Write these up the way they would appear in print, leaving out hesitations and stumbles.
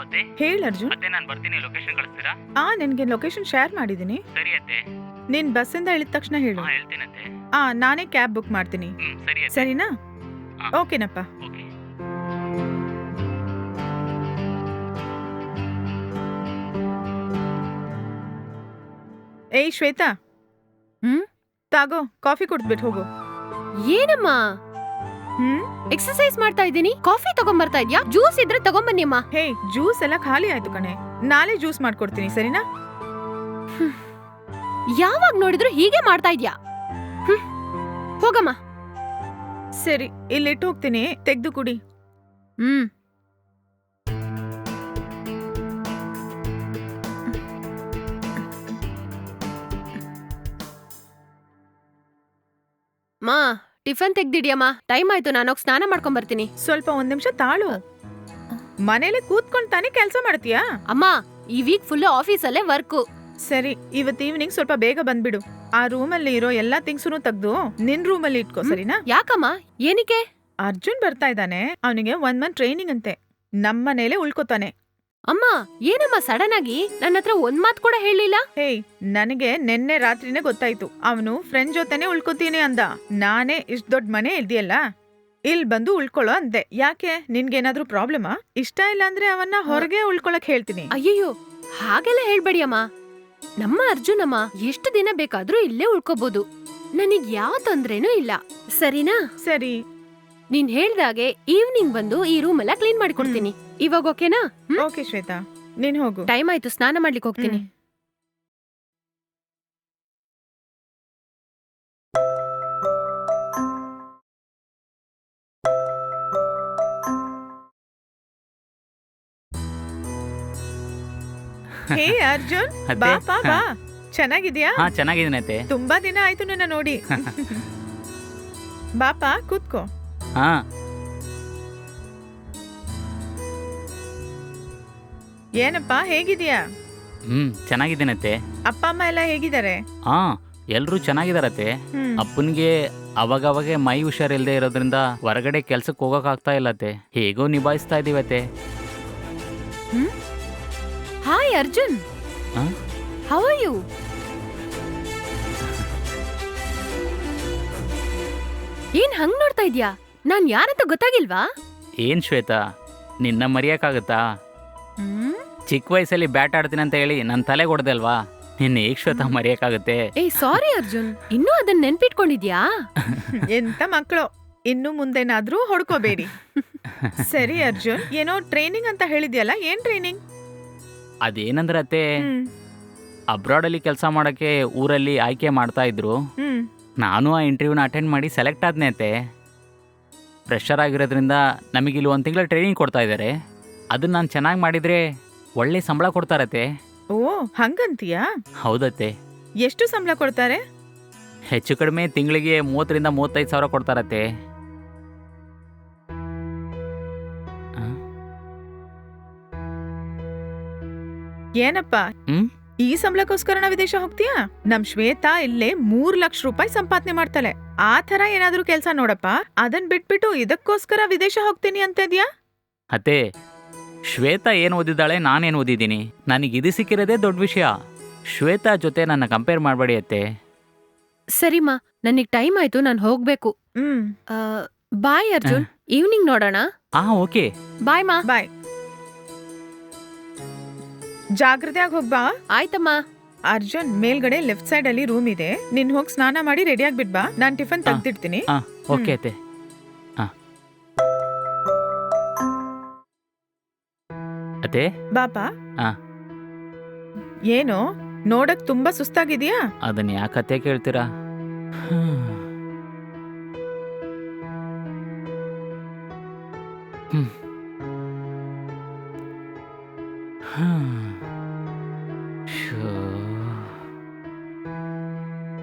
ಅತ್ತೆ. ಹೇಳು ಅರ್ಜುನ್. ಅತ್ತೆ ನಾನು ಬರ್ತೀನಿ, ಲೊಕೇಶನ್ ಕಳಿಸ್ತೀರಾ? ನಿನ್ಗೆ ಲೊಕೇಶನ್ ಶೇರ್ ಮಾಡಿದ್ದೀನಿ. ಸರಿ ಅತ್ತೆ. ನೀನ್ ಬಸ್ಸಿಂದ ಇಳಿದ ತಕ್ಷಣ ಹೇಳು. ಹೇಳ್ತೀನತ್ತೆ. ನಾನೇ ಕ್ಯಾಬ್ ಬುಕ್ ಮಾಡ್ತೀನಿ. ಸರಿ ಅತ್ತೆ. ಸರಿನಾ? ಹಾ. ಓಕೆನಪ್ಪ. ಓಕೆ. ಏಯ್ ಶ್ವೇತಾ, ತಾಗೋ ಕಾಫಿ ಕುಡ್ದ್ಬಿಟ್ಟು ಹೋಗು. ಏನಮ್ಮ ಎಕ್ಸರ್ಸೈಸ್ ಮಾಡ್ತಾ ಇದ್ದೀನಿ, ಕಾಫಿ ತಗೊಂಬರ್ತಾ ಇದ್ಯಾ? ಜ್ಯೂಸ್ ಇದ್ರೆ ತಗೊಂಬನ್ನಿ ಅಮ್ಮ. ಹೇ, ಜ್ಯೂಸ್ ಎಲ್ಲ ಖಾಲಿ ಆಯ್ತು ಕಣೆ. ನಾಳೆ ಜ್ಯೂಸ್ ಮಾಡ್ಕೊಡ್ತೀನಿ, ಸರಿನಾ? ಯಾವಾಗ ನೋಡಿದ್ರು ಹೀಗೆ ಮಾಡ್ತಾ ಇದ್ಯಾ? ಹೋಗಮ್ಮ. ಸರಿ, ಇಲ್ಲಿಟ್ಟು ಹೋಗ್ತೀನಿ, ತೆಗ್ದು ಕುಡಿ. ಮಾ, ಟಿಫನ್ ತೆಗ್ದಿಡಿಯಮ್ಮ. ಟೈಮ್ ಆಯ್ತು, ನಾನೋಗ್ ಸ್ನಾನ ಮಾಡ್ಕೊಂಡ್ ಬರ್ತೀನಿ. ಸ್ವಲ್ಪ ಒಂದ್ ನಿಮಿಷ ತಾಳು. ಮನೇಲಿ ಕೂತ್ಕೊಂಡ್ ತಾನೇ ಕೆಲ್ಸ ಮಾಡ್ತೀಯಾ? ಅಮ್ಮ, ಈ ವೀಕ್ ಫುಲ್ ಆಫೀಸಲ್ಲೇ ವರ್ಕು. ಸರಿ, ಇವತ್ತು ಈವ್ನಿಂಗ್ ಸ್ವಲ್ಪ ಬೇಗ ಬಂದ್ಬಿಡು. ಆ ರೂಮಲ್ಲಿ ಇರೋ ಎಲ್ಲಾ ಥಿಂಗ್ಸನ್ನು ತೆಗ್ದು ನಿನ್ ರೂಮಲ್ಲಿ ಇಟ್ಕೋ, ಸರಿನಾ? ಯಾಕಮ್ಮ, ಏನಕ್ಕೆ? ಅರ್ಜುನ್ ಬರ್ತಾ ಇದ್ದಾನೆ, ಅವನಿಗೆ 1 ಮಂತ್ ಟ್ರೈನಿಂಗ್ ಅಂತೆ. ನಮ್ಮನೇಲೆ ಉಳ್ಕೋತಾನೆ. ಅಮ್ಮ, ಏನಮ್ಮ ಸಡನ್ ಆಗಿ ನನ್ನ ಹತ್ರ ಒಂದ್ ಮಾತ್ ಕೂಡ ಹೇಳಿಲ್ಲ? ಹೇಯ್, ನನಗೆ ನಿನ್ನೆ ರಾತ್ರಿನೇ ಗೊತ್ತಾಯ್ತು. ಅವನು ಫ್ರೆಂಡ್ ಜೊತೆನೆ ಉಳ್ಕೋತೀನಿ ಅಂದ. ನಾನೇ ಇಷ್ಟ್ ದೊಡ್ಡ ಮನೆ ಇದೆಯಲ್ಲ, ಇಲ್ ಬಂದು ಉಳ್ಕೊಳ್ಳೋ ಅಂದೆ. ಯಾಕೆ, ನಿನ್ಗೇನಾದ್ರೂ ಪ್ರಾಬ್ಲಮಾ? ಇಷ್ಟ ಇಲ್ಲ ಅಂದ್ರೆ ಅವನ್ನ ಹೊರಗೆ ಉಳ್ಕೊಳಕ್ ಹೇಳ್ತೀನಿ. ಅಯ್ಯಯ್ಯೋ, ಹಾಗೆಲ್ಲ ಹೇಳ್ಬೇಡಿ ಅಮ್ಮ. ನಮ್ಮ ಅರ್ಜುನಮ್ಮ ಎಷ್ಟು ದಿನ ಬೇಕಾದ್ರೂ ಇಲ್ಲೇ ಉಳ್ಕೋಬಹುದು. ನನಗ್ ಯಾವ ತೊಂದ್ರೆನೂ ಇಲ್ಲ, ಸರಿನಾ? ಸರಿ. ನೀನ್ ಹೇಳ್ದಾಗೆ ಈವ್ನಿಂಗ್ ಬಂದು ಈ ರೂಮ್ ಎಲ್ಲ ಕ್ಲೀನ್ ಮಾಡಿ ಕೊಡ್ತೀನಿ. ಇವಾಗ ಓಕೆನಾ? ಓಕೆ ಶ್ವೇತಾ, ನೀನ್ ಹೋಗು. ಟೈಮ್ ಆಯ್ತು, ಸ್ನಾನ ಮಾಡ್ಲಿಕ್ಕೆ ಹೋಗ್ತೀನಿ. ಹೇ ಅರ್ಜುನ್, ಅತ್ತೆ. ಬಾಪಾ ಬಾ. ಚೆನ್ನಾಗಿದ್ಯಾ? ಹಾ, ಚೆನ್ನಾಗಿದ್ದೀನಿ ಅತ್ತೆ. ತುಂಬಾ ದಿನ ಆಯ್ತು ನನ್ನ ನೋಡಿ. ಬಾಪಾ, ಕೂತ್ಕೋ. ಹಾ. ಏನಪ್ಪಾ, ಹೇಗಿದ್ಯಾ? ಚೆನ್ನಾಗಿದ್ದೀನಿ ಅತ್ತೆ. ಅಪ್ಪ ಅಮ್ಮ ಎಲ್ಲ ಹೇಗಿದ್ದಾರೆ? ಹಾ, ಎಲ್ರೂ ಚೆನ್ನಾಗಿದಾರತ್ತೆ. ಅಪ್ಪನಿಗೆ ಅವಾಗವಾಗ ಮೈ ಹುಷಾರಿಲ್ದೇ ಇರೋದ್ರಿಂದ ಹೊರಗಡೆ ಕೆಲ್ಸಕ್ಕೆ ಹೋಗಕ್ ಆಗ್ತಾ ಇಲ್ಲತ್ತೆ. ಹೇಗೋ ನಿಭಾಯಿಸ್ತಾ ಇದೀವತ್ತೆ. Hi Arjun, how are you? ಏನ್ ಹಂಗ್ ನೋಡ್ತಾ ಇದ್ಯಾ? ನಾನ್ ಯಾರಂತ ಗೊತ್ತಾಗಿಲ್ವಾ? ಏನ್ ಶ್ವೇತಾ, ನಿನ್ನ ಮರೆಯಕ್ಕಾಗತ್ತಾ? ಚಿಕ್ಕ ವಯಸ್ಸಲ್ಲಿ ಬ್ಯಾಟ್ ಆಡ್ತೀನಿ ಅಂತ ಹೇಳಿ ನನ್ನ ತಲೆಗೆ ಹೊಡೆದಲ್ವಾ? ನಿನ್ನ ಹೇಗ್ ಶ್ವೇತಾ ಮರೆಯಕ್ಕಾಗತ್ತೆ? ಏ ಸಾರಿ ಅರ್ಜುನ್, ಇನ್ನೂ ಅದನ್ನ ನೆನ್ಪಿಟ್ಕೊಂಡಿದ್ಯಾ? ಎಂತ ಮಕ್ಕಳು, ಇನ್ನು ಮುಂದೆನಾದ್ರೂ ಹೊಡ್ಕೋಬೇಡಿ. ಸರಿ ಅರ್ಜುನ್, ಏನೋ ಟ್ರೈನಿಂಗ್ ಅಂತ ಹೇಳಿದ್ಯಲ್ಲ, ಏನ್ ಟ್ರೈನಿಂಗ್? ಅದೇನಂದ್ರೆ ಅತ್ತೆ, ಅಬ್ರಾಡಲ್ಲಿ ಕೆಲಸ ಮಾಡೋಕ್ಕೆ ಊರಲ್ಲಿ ಆಯ್ಕೆ ಮಾಡ್ತಾ ಇದ್ರು. ನಾನು ಆ ಇಂಟರ್ವ್ಯೂನ ಅಟೆಂಡ್ ಮಾಡಿ ಸೆಲೆಕ್ಟ್ ಆದ್ನೆ ಅತ್ತೆ. ಫ್ರೆಶರ್ ಆಗಿರೋದ್ರಿಂದ ನಮಗಿಲ್ಲಿ 1 ತಿಂಗಳ ಟ್ರೈನಿಂಗ್ ಕೊಡ್ತಾ ಇದ್ದಾರೆ. ಅದನ್ನ ನಾನು ಚೆನ್ನಾಗಿ ಮಾಡಿದರೆ ಒಳ್ಳೆ ಸಂಬಳ ಕೊಡ್ತಾರತ್ತೆ. ಓ, ಹಂಗಂತೀಯಾ? ಹೌದತ್ತೆ. ಎಷ್ಟು ಸಂಬಳ ಕೊಡ್ತಾರೆ? ಹೆಚ್ಚು ಕಡಿಮೆ ತಿಂಗಳಿಗೆ 30 ರಿಂದ 35 ಸಾವಿರ ಕೊಡ್ತಾರತ್ತೆ. ಏನಪ್ಪಾ, ಈ ಸಂಬಳಕ್ಕೋಸ್ಕರ ನಾ ವಿದೇಶ ಹೋಗ್ತೀಯಾ? ನಮ್ ಶ್ವೇತಾ ಇಲ್ಲೇ 3 ಲಕ್ಷ ರೂಪಾಯಿ ಸಂಪಾದನೆ ಮಾಡ್ತಾಳೆ. ಆ ತರ ಏನಾದ್ರೂ ಕೆಲ್ಸ ನೋಡಪ್ಪ. ಅದನ್ ಬಿಟ್ಬಿಟ್ಟು ಇದಕ್ಕೋಸ್ಕರ ವಿದೇಶ ಹೋಗ್ತೀನಿ ಅಂತ ಇದ್ಯಾ? ಅತ್ತೆ, ಶ್ವೇತಾ ಏನು ಓದಿದ್ದಾಳೆ, ನಾನೇನು ಓದಿದ್ದೀನಿ. ನನಗೆ ಇದು ಸಿಕ್ಕಿರೋದೇ ದೊಡ್ಡ ವಿಷಯ. ಶ್ವೇತಾ ಜೊತೆ ನನ್ನ ಕಂಪೇರ್ ಮಾಡಬೇಡಿ ಅತ್ತೆ. ಸರಿಮಾ, ನನಗ್ ಟೈಮ್ ಆಯ್ತು, ನಾನು ಹೋಗ್ಬೇಕು. ಬಾಯ್ ಅರ್ಜುನ್, ಈವ್ನಿಂಗ್ ನೋಡೋಣ. ಓಕೆ. ಬಾಯ್ ಮಾ. ಬಾಯ್. ಜಾಗ್ರತೆಯಾಗಿ ಹೋಗ್ಬಾ. ಆಯ್ತಮ್ಮ. ಅರ್ಜುನ್, ಮೇಲ್ಗಡೆ ಲೆಫ್ಟ್ ಸೈಡ್ ಅಲ್ಲಿ ರೂಮ್ ಇದೆ. ನೀನ್ ಹೋಗಿ ಸ್ನಾನ ಮಾಡಿ ರೆಡಿ ಆಗ್ಬಿಟ್ ಬಾ. ನಾನ್ ಟಿಫನ್ ತೆಗ್ದಿಡ್ತೀನಿ. ಓಕೆ ಅತ್ತೆ. ಅತ್ತೆ. ಬಾಪಾ. ಏನು ನೋಡಕ್ ತುಂಬಾ ಸುಸ್ತಾಗಿದ್ಯಾ? ಅದನ್ನ ಯಾಕತ್ತೆ ಕೇಳ್ತೀರಾ?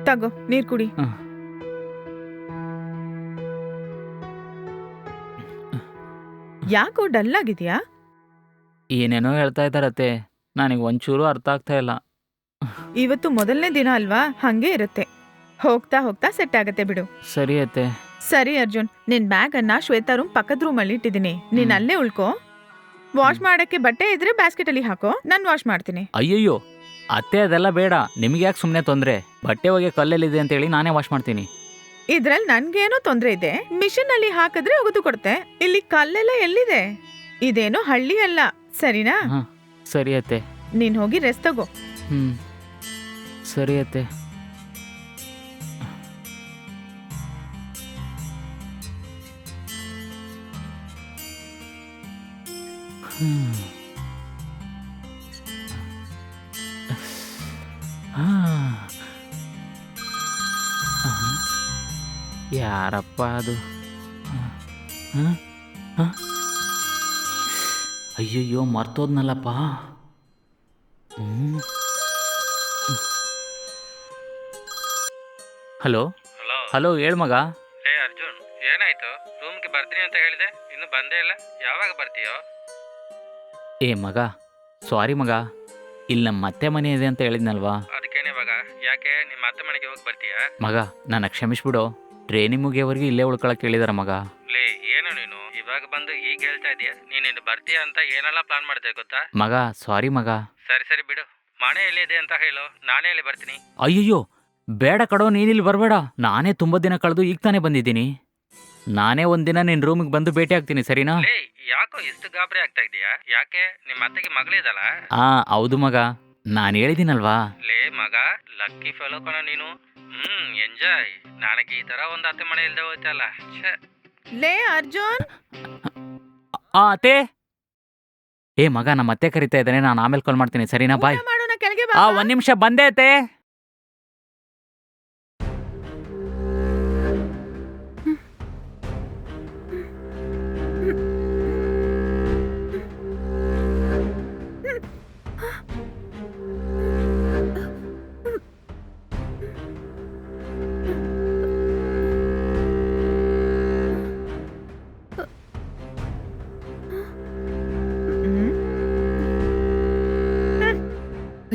ತಗೋ, ನೀರ್ ಕುಡಿ. ಯಾಕೋ ಡಲ್ ಆಗಿದ್ಯಾ? ಏನೇನೋ ಹೇಳ್ತಾ ಇದ್ದಾರತ್ತೆ, ನನಗೆ ಒಂಚೂರು ಅರ್ಥ ಆಗ್ತಾ ಇಲ್ಲ. ಇವತ್ತು ಮೊದಲನೇ ದಿನ ಅಲ್ವಾ, ಹಂಗೆ ಇರುತ್ತೆ. ಹೋಗ್ತಾ ಹೋಗ್ತಾ ಸೆಟ್ ಆಗತ್ತೆ ಬಿಡು. ಸರಿ ಅತ್ತೆ. ಸರಿ ಅರ್ಜುನ್, ನಿನ್ ಬ್ಯಾಗ್ ಅನ್ನ ಶ್ವೇತಾ ರೂಮ್ ಪಕ್ಕದ ರೂಮ್ ಅಲ್ಲಿ ಇಟ್ಟಿದ್ದೀನಿ. ನೀನ್ ಅಲ್ಲೇ ಉಳ್ಕೋ. ವಾಶ್ ಮಾಡಕ್ಕೆ ಬಟ್ಟೆ ಇದ್ರೆ ಬ್ಯಾಸ್ಕೆಟ್ ಅಲ್ಲಿ ಹಾಕೋ, ನಾನ್ ವಾಶ್ ಮಾಡ್ತೀನಿ. ಅಯ್ಯಯ್ಯೋ ಅತ್ತೆ ಅದೆಲ್ಲ ಬೇಡ, ನಿಮ್ಗೆ ಯಾಕೆ ಸುಮ್ಮನೆ ತೊಂದರೆ? ಬಟ್ಟೆ ಒಗೆ ಕಲ್ಲೆಲ್ಲಿದೆ ಅಂತೇಳಿ ನಾನೇ ವಾಶ್ ಮಾಡ್ತೀನಿ. ಇದ್ರಲ್ಲಿ ನನ್ಗೇನೋ ತೊಂದ್ರೆ ಇದೆ, ಮಿಷನ್ ಅಲ್ಲಿ ಹಾಕಿದ್ರೆ ಒಗೆದು ಕೊಡುತ್ತೆ. ಇಲ್ಲಿ ಕಲ್ಲೆಲ್ಲ ಎಲ್ಲಿದೆ? ಇದೇನೋ ಹಳ್ಳಿ ಅಲ್ಲ, ಸರಿನಾ? ಹಾಂ ಸರಿ ಅತ್ತೆ. ನೀನ್ ಹೋಗಿ ರೆಸ್ಟ್ ತಗೋ. ಹ್ಞೂ ಸರಿ ಅತ್ತೆ. ಯಾರಪ್ಪ ಅದು? ಅಯ್ಯಯ್ಯೋ ಮರ್ತೋದ್ನಲ್ಲಪ್ಪ. ಹಲೋ ಹಲೋ ಹಲೋ ಹೇಳು ಮಗ. ಹೇ ಅರ್ಜುನ್, ಏನಾಯ್ತು? ರೂಮ್ಗೆ ಬರ್ತೀನಿ ಅಂತ ಹೇಳಿದೆ, ಇನ್ನು ಬಂದೇ ಇಲ್ಲ. ಯಾವಾಗ ಬರ್ತೀಯೋ? ಏ ಮಗ, ಸಾರಿ ಮಗ, ಇಲ್ಲಿ ನಮ್ಮ ಅತ್ತೆ ಮನೆ ಇದೆ ಅಂತ ಹೇಳಿದ್ನಲ್ವಾ ಅದಕ್ಕೇನೆ ಇವಾಗ ಯಾಕೆ ನಿಮ್ಮ ಅತ್ತೆ ಮನೆಗೆ ಹೋಗಿ ಬರ್ತೀಯಾ? ಮಗ, ನನ್ನ ಕ್ಷಮಿಸ್ಬಿಡು. ಟ್ರೈನಿಂಗ್ ಮುಗಿಯೋವರೆಗೂ ಇಲ್ಲೇ ಉಳ್ಕೊಳಕ್ಕೆ ಹೇಳಿದಾರೆ ಮಗ. ಲೇ ಏನು ನೀನು ಇವಾಗ ಬಂದು ಈಗ ಹೇಳ್ತಾ ಇದೀಯ? ನೀನು ಬರ್ತೀಯ ಅಂತ ಏನೆಲ್ಲ ಪ್ಲಾನ್ ಮಾಡ್ದೆ ಗೊತ್ತಾ? ಮಗ ಸಾರಿ ಮಗ. ಸರಿ ಸರಿ ಬಿಡು, ಮನೆ ಎಲ್ಲಿದೆ ಅಂತ ಹೇಳು, ನಾನೇ ಇಲ್ಲಿ ಬರ್ತೀನಿ. ಅಯ್ಯಯ್ಯೋ ಬೇಡ ಕಡೋ, ನೀನಿಲ್ಲಿ ಬರಬೇಡ. ನಾನೇ ತುಂಬ ದಿನ ಕಳೆದು ಈಗ ತಾನೇ ಬಂದಿದ್ದೀನಿ. ನಾನೇ ಒಂದಿನ ನಿನ್ನ ರೂಮಿಗೆ ಬಂದು ಭೇಟಿ ಆಗ್ತೀನಿ, ಸರಿನಾ? ಲೇ ಯಾಕೋ ಇಷ್ಟು ಗಾಬರಿ ಆಗ್ತಾ ಇದೀಯಾ? ಯಾಕೆ ನಿಮ್ಮ ಅತ್ತೆಗೆ ಮಗಳಿದಲ್ಲ? ಹೌದು ಮಗ, ನಾನು ಹೇಳಿದ್ದೀನಲ್ವಾ. ಲೇ ಮಗ, ಲಕ್ಕಿ ಫೆಲೋ ಕಣ ನೀನು. ಎಂಜಾಯ್. ನನಗೆ ಈ ತರ ಒಂದು ಅತ್ತೆ ಮನೆ ಇಲ್ದೆ ಹೋಯ್ತಲ್ಲ. ಛೇ. ಲೇ ಅರ್ಜುನ್, ಅತ್ತೆ. ಏ ಮಗ, ನಮ್ಮ ಅತ್ತೆ ಕರಿತಾ ಇದ್ದಾನೆ, ನಾನು ಆಮೇಲೆ ಕಾಲ್ ಮಾಡ್ತೀನಿ, ಸರಿನಾ? ಬಾಯ್. ಊಟ ಮಾಡೋಣ, ಕೆಳಗೆ ಬಾ. ಒಂದ್ ನಿಮಿಷ ಬಂದೆ ಅತ್ತೆ.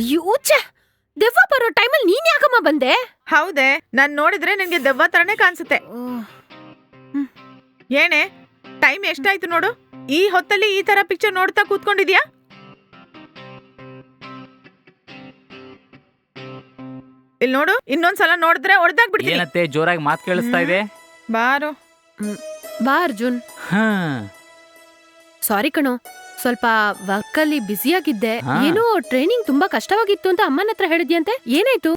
ಅಯ್ಯೋ ಛೆ! ದೆವ್ವ ಬರೋ ಟೈಮಲ್ಲಿ ನೀನ್ ಯಾಕಮ್ಮ ಬಂದೆ? ಹೌದೇ, ನಾನ್ ನೋಡಿದ್ರೆ ನಿನ್ಗೆ ದೆವ್ವ ತರನೇ ಕಾಣಿಸುತ್ತೆ. ಏನೇ, ಟೈಮ್ ಎಷ್ಟಾಯ್ತು ನೋಡು. ಈ ಹೊತ್ತಲ್ಲಿ ಈ ತರ ಪಿಕ್ಚರ್ ನೋಡ್ತಾ ಕೂತ್ಕೊಂಡಿದ್ಯಾ? ಇಲ್ಲಿ ನೋಡು, ಇನ್ನೊಂದ್ಸಲ ನೋಡಿದ್ರೆ ಹೊಡೆದಾಗ್ಬಿಡ್ತೀನಿ. ಏನತ್ತೆ ಜೋರಾಗಿ ಮಾತು ಕೇಳಿಸ್ತಾ ಇದೆ? ಬಾರೋ. ಬಾ ಅರ್ಜುನ್. ಹಾ ಸಾರಿ ಕಣೋ, ಸ್ವಲ್ಪ ವರ್ಕಲ್ಲಿ ಬ್ಯುಸಿಯಾಗಿದ್ದೆ. ಹಾ. ಏನೋ ಟ್ರೈನಿಂಗ್ ತುಂಬಾ ಕಷ್ಟವಾಗಿತ್ತು ಅಂತ ಅಮ್ಮನ ಹತ್ರ ಹೇಳಿದ್ಯಂತೆ, ಏನಾಯ್ತು?